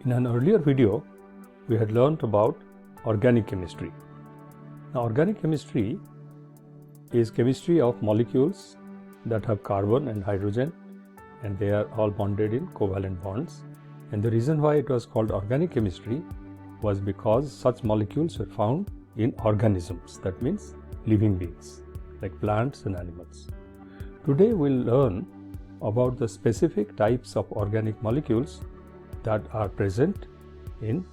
In an earlier video, we had learned about organic chemistry. Now, organic chemistry is chemistry of molecules that have carbon and hydrogen, and they are all bonded in covalent bonds. And the reason why it was called organic chemistry was because such molecules were found in organisms, that means living beings like plants and animals. Today we'll learn about the specific types of organic molecules that are present in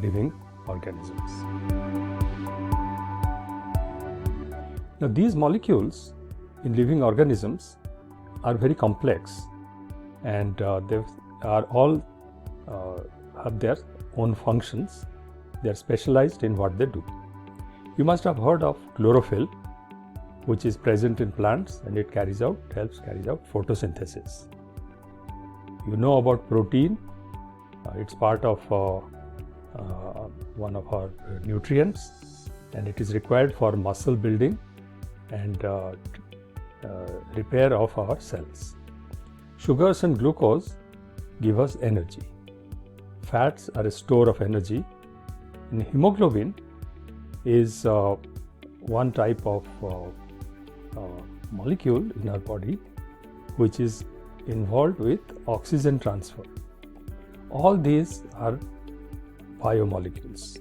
living organisms. Now, these molecules in living organisms are very complex, and they are all have their own functions. They are specialized in what they do. You must have heard of chlorophyll, which is present in plants, and it helps carry out photosynthesis. You know about protein. It's part of one of our nutrients, and it is required for muscle building and repair of our cells. Sugars and glucose give us energy. Fats are a store of energy. And hemoglobin is one type of molecule in our body which is involved with oxygen transfer. All these are biomolecules,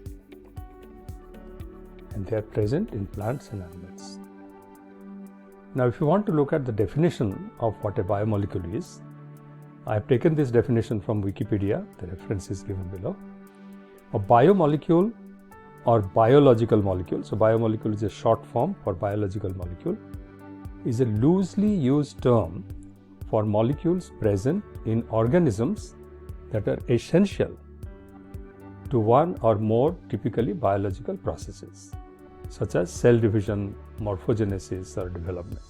and they are present in plants and animals. Now, if you want to look at the definition of what a biomolecule is, I have taken this definition from Wikipedia. The reference is given below. A biomolecule or biological molecule, so biomolecule is a short form for biological molecule, is a loosely used term for molecules present in organisms that are essential to one or more typically biological processes, such as cell division, morphogenesis, or development.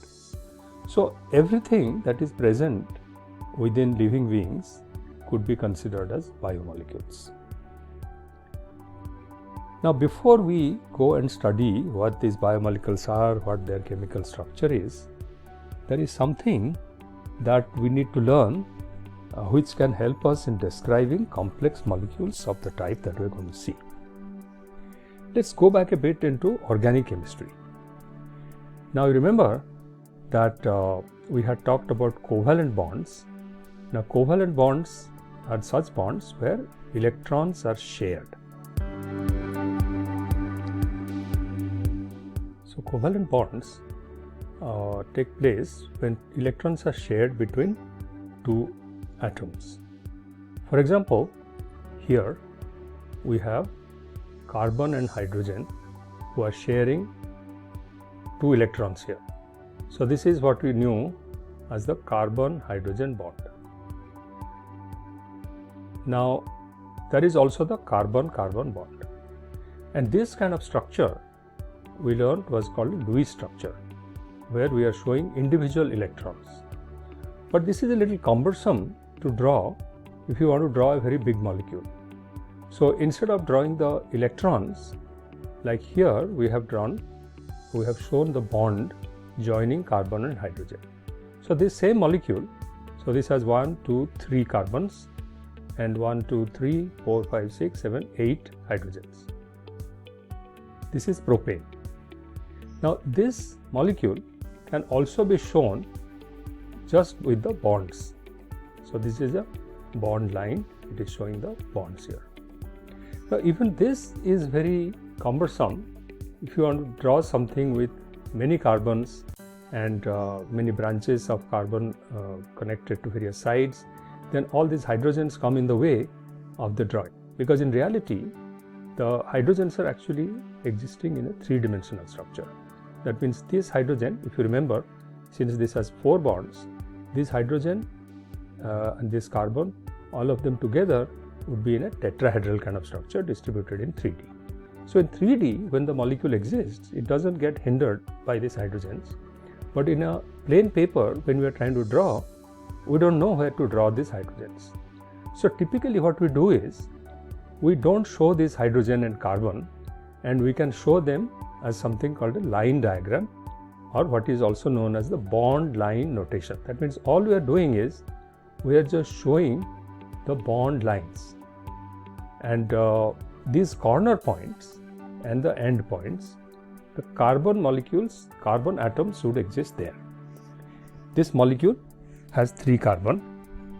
So, everything that is present within living beings could be considered as biomolecules. Now, before we go and study what these biomolecules are, what their chemical structure is, there is something that we need to learn which can help us in describing complex molecules of the type that we are going to see. Let's go back a bit into organic chemistry. Now, you remember that we had talked about covalent bonds. Now, covalent bonds are such bonds where electrons are shared. So, covalent bonds take place when electrons are shared between two atoms. For example, here we have carbon and hydrogen who are sharing two electrons here. So, this is what we knew as the carbon-hydrogen bond. Now, there is also the carbon-carbon bond, and this kind of structure we learned was called Lewis structure, where we are showing individual electrons. But this is a little cumbersome to draw if you want to draw a very big molecule. So, instead of drawing the electrons, like here we have shown the bond joining carbon and hydrogen. So, this same molecule, so this has 1, 2, 3 carbons and 1, 2, 3, 4, 5, 6, 7, 8 hydrogens. This is propane. Now, this molecule can also be shown just with the bonds. So, this is a bond line, it is showing the bonds here. Now, even this is very cumbersome. If you want to draw something with many carbons and many branches of carbon connected to various sides, then all these hydrogens come in the way of the drawing, because in reality the hydrogens are actually existing in a three-dimensional structure. That means this hydrogen, if you remember, since this has 4 bonds, this hydrogen and this carbon, all of them together would be in a tetrahedral kind of structure distributed in 3D. So, in 3D, when the molecule exists, it doesn't get hindered by these hydrogens, but in a plain paper, when we are trying to draw, we don't know where to draw these hydrogens. So, typically what we do is, we don't show this hydrogen and carbon, and we can show them as something called a line diagram, or what is also known as the bond line notation. That means all we are doing is we are just showing the bond lines. and these corner points and the end points, the carbon molecules, carbon atoms should exist there. This molecule has 3 carbon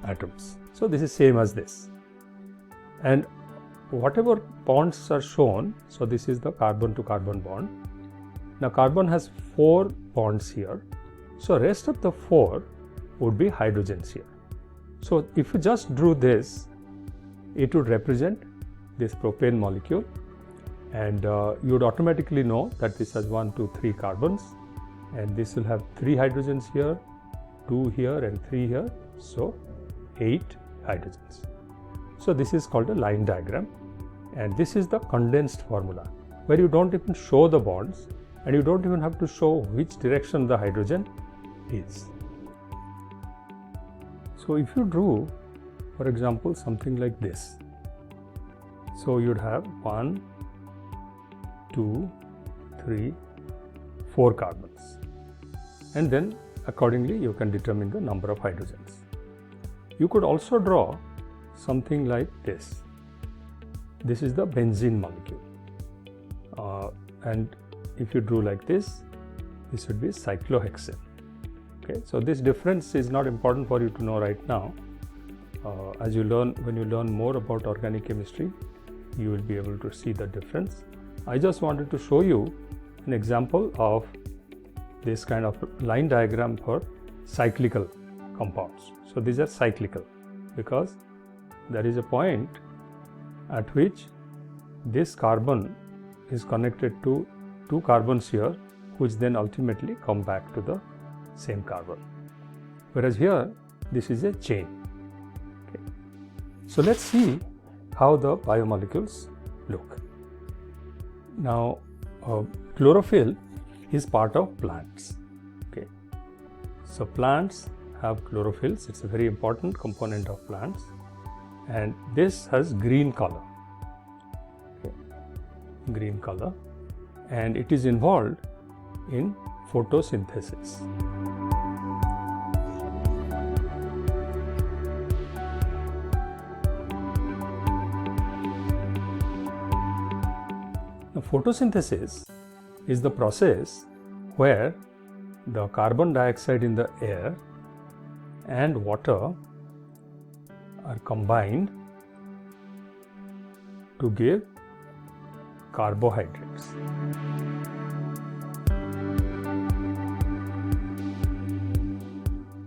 atoms, so this is same as this, and whatever bonds are shown, so this is the carbon to carbon bond. Now carbon has 4 bonds here, so rest of the 4 would be hydrogens here. So if you just drew this, it would represent this propane molecule, and you would automatically know that this has 1, 2, 3 carbons, and this will have 3 hydrogens here, 2 here and 3 here, so 8 hydrogens. So this is called a line diagram, and this is the condensed formula where you don't even show the bonds and you don't even have to show which direction the hydrogen is. So if you drew, for example, something like this, so you'd have 1, 2, 3, 4 carbons, and then accordingly you can determine the number of hydrogens. You could also draw something like this. This is the benzene molecule, and if you drew like this would be cyclohexane. Okay, so this difference is not important for you to know right now. As you learn, when you learn more about organic chemistry, you will be able to see the difference. I just wanted to show you an example of this kind of line diagram for cyclical compounds. So these are cyclical because there is a point at which this carbon is connected to 2 carbons here, which then ultimately come back to the same carbon. Whereas here, this is a chain. Okay. So let's see how the biomolecules look. Now, chlorophyll is part of plants. Okay. So plants have chlorophylls. It's a very important component of plants, and this has green color. Okay. Green color, and it is involved in photosynthesis. Now, photosynthesis is the process where the carbon dioxide in the air and water are combined to give carbohydrates.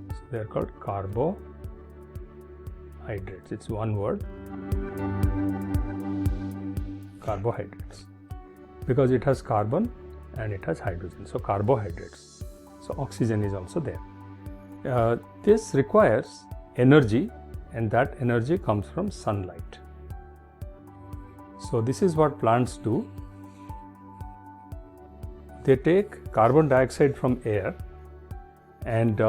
So they are called carbohydrates. It's one word, carbohydrates, because it has carbon and it has hydrogen. So carbohydrates. So oxygen is also there. This requires energy, and that energy comes from sunlight. So this is what plants do. They take carbon dioxide from air, and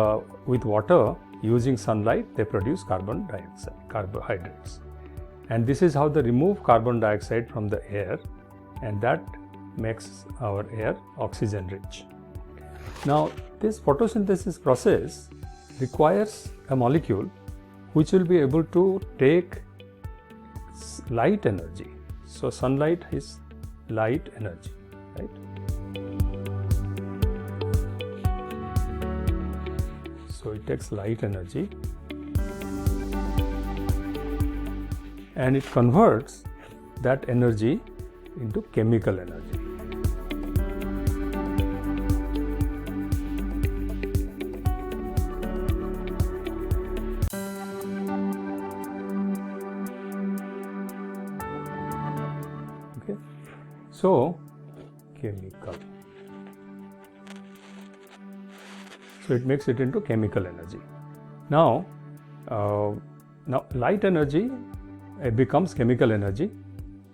with water, using sunlight, they produce carbon dioxide, carbohydrates. And this is how they remove carbon dioxide from the air, and that makes our air oxygen rich. Now, this photosynthesis process requires a molecule which will be able to take light energy. So sunlight is light energy, right? So it takes light energy and it converts that energy into chemical energy. Okay, so chemical. So it makes it into chemical energy. Now light energy becomes chemical energy.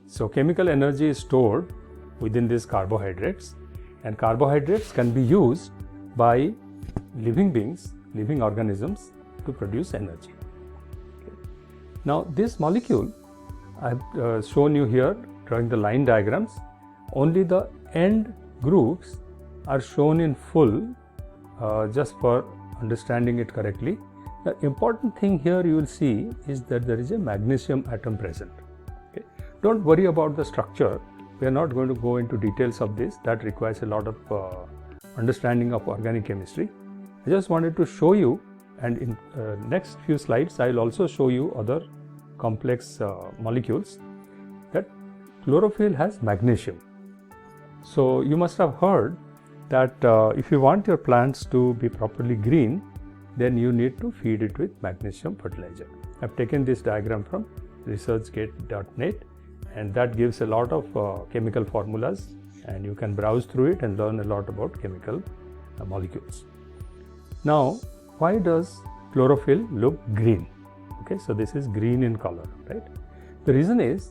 So chemical energy is stored within these carbohydrates, and carbohydrates can be used by living beings, living organisms, to produce energy. Okay. Now this molecule I have shown you here drawing the line diagrams. Only the end groups are shown in full just for understanding it correctly. The important thing here you will see is that there is a magnesium atom present. Okay. don't worry about the structure. We are not going to go into details of this. That requires a lot of understanding of organic chemistry. I just wanted to show you, and in next few slides I will also show you other complex molecules, that chlorophyll has magnesium. So you must have heard that if you want your plants to be properly green, then you need to feed it with magnesium fertilizer. I have taken this diagram from researchgate.net, and that gives a lot of chemical formulas, and you can browse through it and learn a lot about chemical molecules. Now, why does chlorophyll look green? Okay, so this is green in color, right? The reason is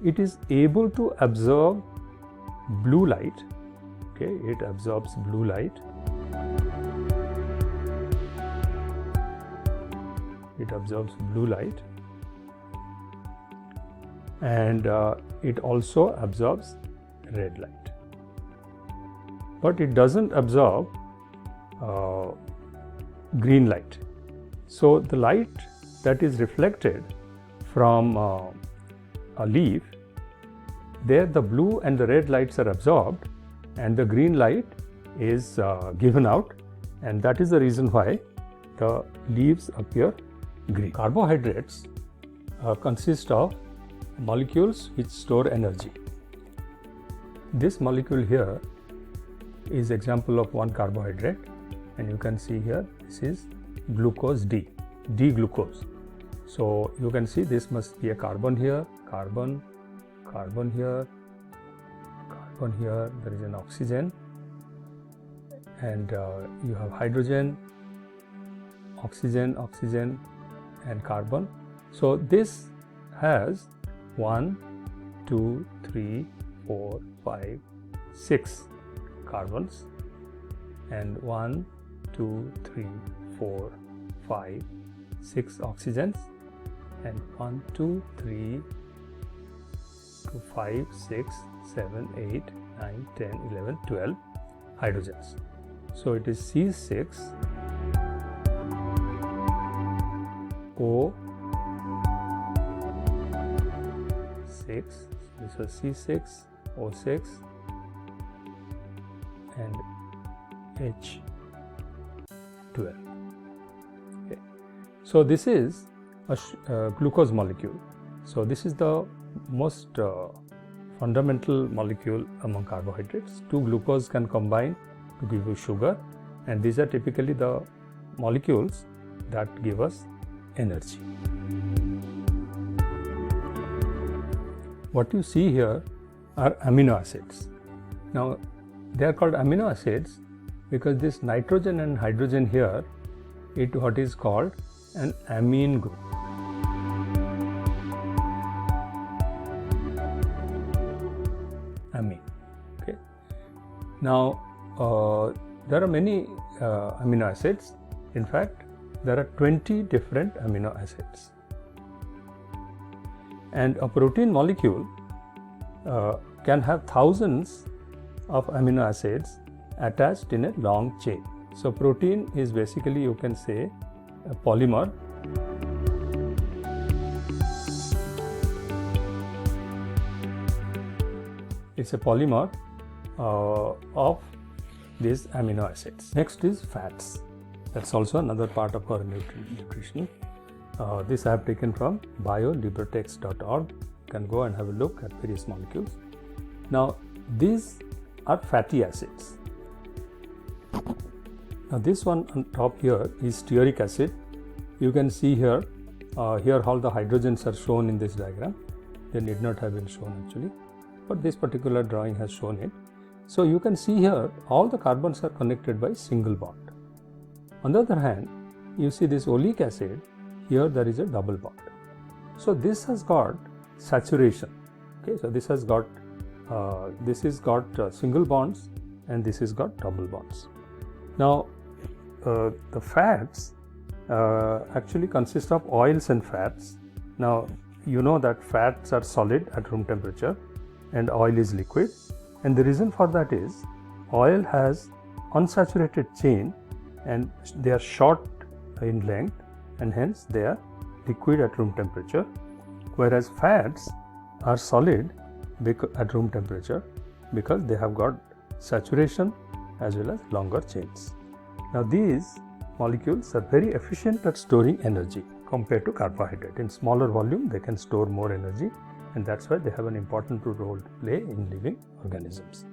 it is able to absorb blue light. Okay, it absorbs blue light. It absorbs blue light, and it also absorbs red light, but it doesn't absorb green light. So the light that is reflected from a leaf, there the blue and the red lights are absorbed and the green light is given out, and that is the reason why the leaves appear green. Carbohydrates consist of molecules which store energy. This molecule here is example of one carbohydrate, and you can see here this is glucose D glucose. So you can see this must be a carbon here, carbon here, carbon here, there is an oxygen, and you have hydrogen, oxygen, and carbon. So this has 1, 2, 3, 4, 5, 6 carbons, and 1, 2, 3, 4, 5, 6 oxygens, and 1, 2, 3, 5, 6, 7, 8, 9, 10, 11, 12 hydrogens. So it is C6 O 6. This is C6 O6 and H12. Okay. So this is a glucose molecule. So this is the most fundamental molecule among carbohydrates. Two glucose can combine to give you sugar, and these are typically the molecules that give us energy. What you see here are amino acids. Now they are called amino acids because this nitrogen and hydrogen here, it what is called an amine group. Amine. Okay. Now there are many amino acids. In fact, there are 20 different amino acids. And a protein molecule can have thousands of amino acids attached in a long chain. So protein is basically, you can say, a polymer. It's a polymer of these amino acids. Next is fats. That's also another part of our nutrition. This I have taken from biolibertex.org. You can go and have a look at various molecules. Now these are fatty acids. Now this one on top here is stearic acid. You can see here, here all the hydrogens are shown in this diagram. They need not have been shown actually, but this particular drawing has shown it. So you can see here all the carbons are connected by single bond. On the other hand, you see this oleic acid, here there is a double bond. So this has got saturation. Okay, so this has got single bonds, and this has got double bonds. Now the fats actually consist of oils and fats. Now you know that fats are solid at room temperature and oil is liquid, and the reason for that is oil has unsaturated chain and they are short in length, and hence they are liquid at room temperature, whereas fats are solid at room temperature because they have got saturation as well as longer chains. Now these molecules are very efficient at storing energy compared to carbohydrate. In smaller volume they can store more energy, and that's why they have an important role to play in living organisms.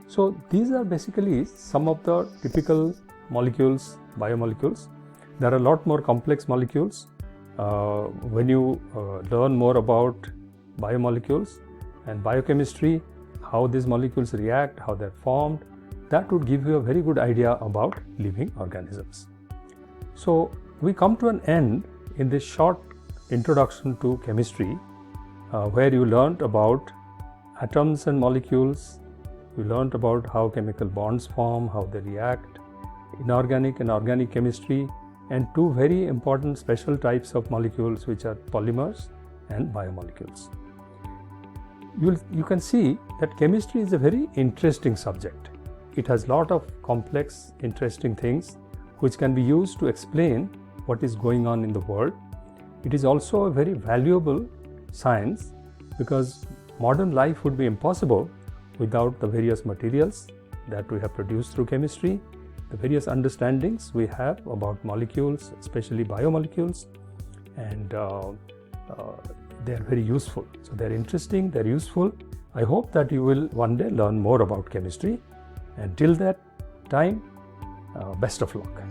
So these are basically some of the typical molecules, biomolecules. There are a lot more complex molecules. When you learn more about biomolecules and biochemistry, how these molecules react, how they're formed, that would give you a very good idea about living organisms. So we come to an end in this short introduction to chemistry, where you learned about atoms and molecules, you learned about how chemical bonds form, how they react, inorganic and organic chemistry, and two very important special types of molecules, which are polymers and biomolecules. You can see that chemistry is a very interesting subject. It has a lot of complex, interesting things which can be used to explain what is going on in the world. It is also a very valuable science because modern life would be impossible without the various materials that we have produced through chemistry, the various understandings we have about molecules, especially biomolecules, and they are very useful. So they are interesting, they are useful. I hope that you will one day learn more about chemistry. Until that time, best of luck.